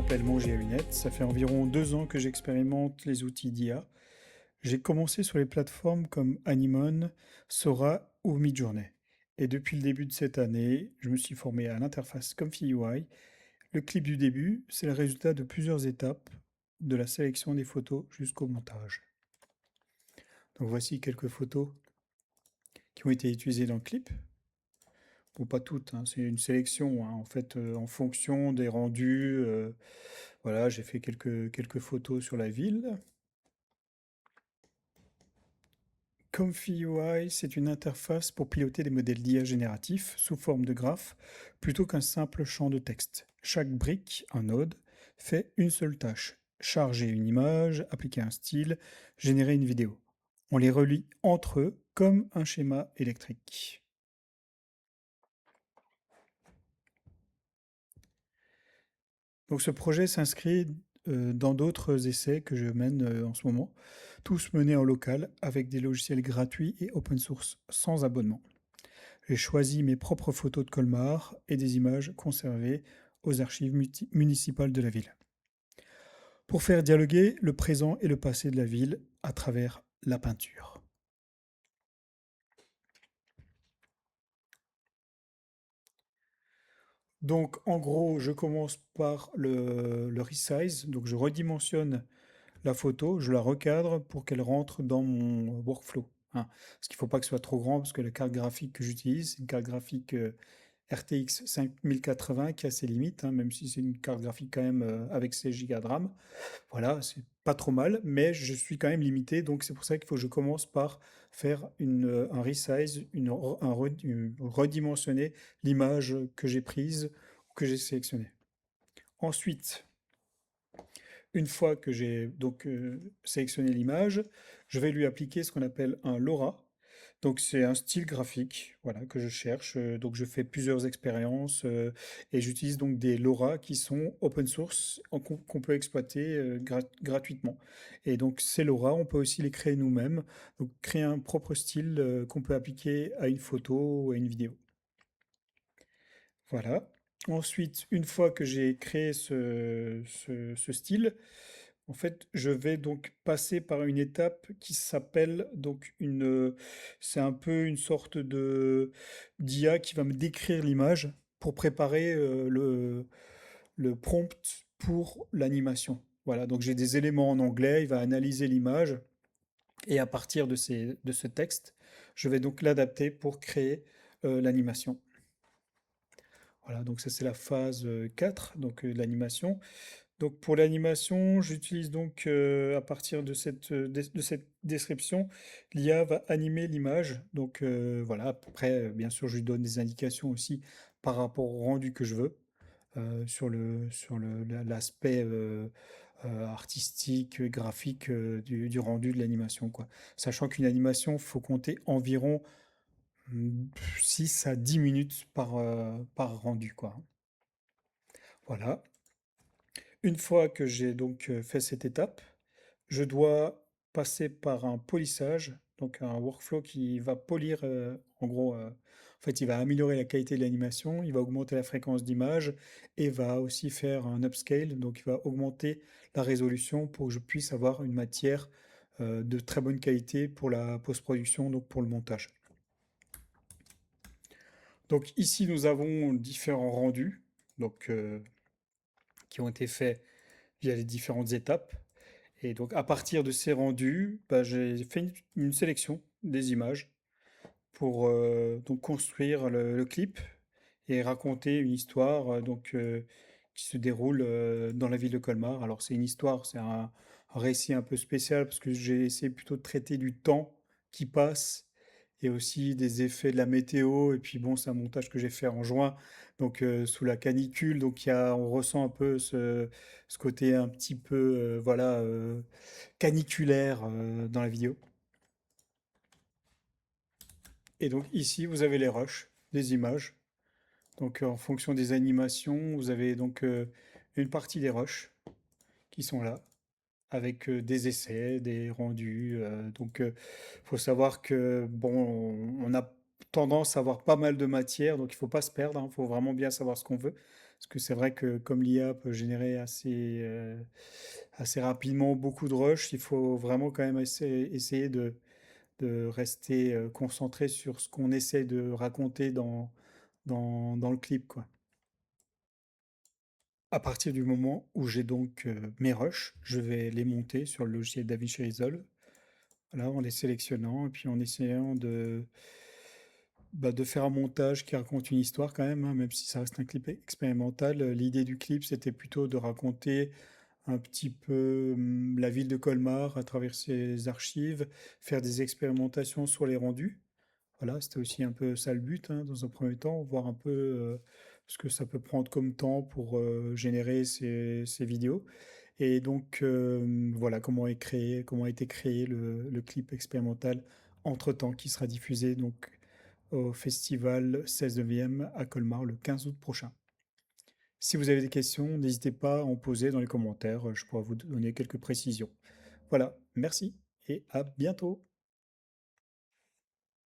m'appelle Manger à lunettes. Ça fait environ 2 ans que j'expérimente les outils d'IA. J'ai commencé sur les plateformes comme Animon, Sora ou Midjourney. Et depuis le début de cette année, je me suis formé à l'interface Comfy UI. Le clip du début, c'est le résultat de plusieurs étapes, de la sélection des photos jusqu'au montage. Donc voici quelques photos qui ont été utilisées dans le clip. Bon, pas toutes, hein, c'est une sélection, hein, en fait, en fonction des rendus. Voilà, j'ai fait quelques photos sur la ville. Comfy UI, c'est une interface pour piloter des modèles d'IA génératifs sous forme de graphes plutôt qu'un simple champ de texte. Chaque brique, un node, fait une seule tâche: charger une image, appliquer un style, générer une vidéo. On les relie entre eux comme un schéma électrique. Donc ce projet s'inscrit dans d'autres essais que je mène en ce moment, tous menés en local avec des logiciels gratuits et open source sans abonnement. J'ai choisi mes propres photos de Colmar et des images conservées aux archives municipales de la ville, pour faire dialoguer le présent et le passé de la ville à travers la peinture. Donc en gros, je commence par le resize, donc je redimensionne la photo, je la recadre pour qu'elle rentre dans mon workflow, hein. Parce qu'il ne faut pas que ce soit trop grand, parce que la carte graphique que j'utilise, c'est une carte graphique RTX 5080 qui a ses limites, hein, même si c'est une carte graphique quand même avec 16 Go de RAM. Voilà, c'est pas trop mal, mais je suis quand même limité, donc c'est pour ça qu'il faut que je commence par faire un resize, redimensionner l'image que j'ai prise ou que j'ai sélectionnée. Ensuite, une fois que j'ai donc sélectionné l'image, je vais lui appliquer ce qu'on appelle un LoRa. Donc c'est un style graphique, voilà, que je cherche. Donc je fais plusieurs expériences et j'utilise donc des LoRa qui sont open source, qu'on peut exploiter gratuitement. Et donc ces LoRa, on peut aussi les créer nous-mêmes. Donc créer un propre style qu'on peut appliquer à une photo ou à une vidéo. Voilà. Ensuite, une fois que j'ai créé ce style, en fait, je vais donc passer par une étape qui s'appelle donc c'est un peu une sorte de d'IA qui va me décrire l'image pour préparer le prompt pour l'animation. Voilà, donc j'ai des éléments en anglais, il va analyser l'image et à partir de ce texte, je vais donc l'adapter pour créer l'animation. Voilà, donc ça c'est la phase 4, donc l'animation. Donc pour l'animation, j'utilise donc à partir de cette description, l'IA va animer l'image. Donc voilà, après, bien sûr, je lui donne des indications aussi par rapport au rendu que je veux, l'aspect artistique, graphique du rendu de l'animation, quoi. Sachant qu'une animation, faut compter environ 6 à 10 minutes par rendu, quoi. Voilà. Une fois que j'ai donc fait cette étape, je dois passer par un polissage, donc un workflow qui va polir, en gros, en fait, il va améliorer la qualité de l'animation, il va augmenter la fréquence d'image et va aussi faire un upscale, donc il va augmenter la résolution pour que je puisse avoir une matière de très bonne qualité pour la post-production, donc pour le montage. Donc ici, nous avons différents rendus, donc qui ont été faits via les différentes étapes. Et donc, à partir de ces rendus, bah, j'ai fait une sélection des images pour donc construire le clip et raconter une histoire qui se déroule dans la ville de Colmar. Alors, c'est une histoire, c'est un récit un peu spécial parce que j'ai essayé plutôt de traiter du temps qui passe et aussi des effets de la météo. Et puis, bon, c'est un montage que j'ai fait en juin, donc sous la canicule. Donc, on ressent un peu ce côté un petit peu, voilà, caniculaire dans la vidéo. Et donc, ici, vous avez les rushs des images. Donc en fonction des animations, vous avez donc une partie des rushs qui sont là, avec des essais, des rendus. Donc faut savoir que bon, on a tendance à avoir pas mal de matière, donc il faut pas se perdre, il faut vraiment bien savoir ce qu'on veut. Parce que c'est vrai que comme l'IA peut générer assez rapidement beaucoup de rush, il faut vraiment quand même essayer de rester concentré sur ce qu'on essaie de raconter dans le clip, quoi. À partir du moment où j'ai donc mes rushs, je vais les monter sur le logiciel DaVinci Resolve, voilà, en les sélectionnant et puis en essayant de faire un montage qui raconte une histoire quand même, hein, même si ça reste un clip expérimental. L'idée du clip, c'était plutôt de raconter un petit peu la ville de Colmar à travers ses archives, faire des expérimentations sur les rendus. Voilà, c'était aussi un peu ça le but, hein, dans un premier temps, voir un peu ce que ça peut prendre comme temps pour générer ces vidéos. Et donc, voilà comment a été créé le clip expérimental entre-temps, qui sera diffusé donc au festival 16 e à Colmar le 15 août prochain. Si vous avez des questions, n'hésitez pas à en poser dans les commentaires, je pourrai vous donner quelques précisions. Voilà, merci et à bientôt.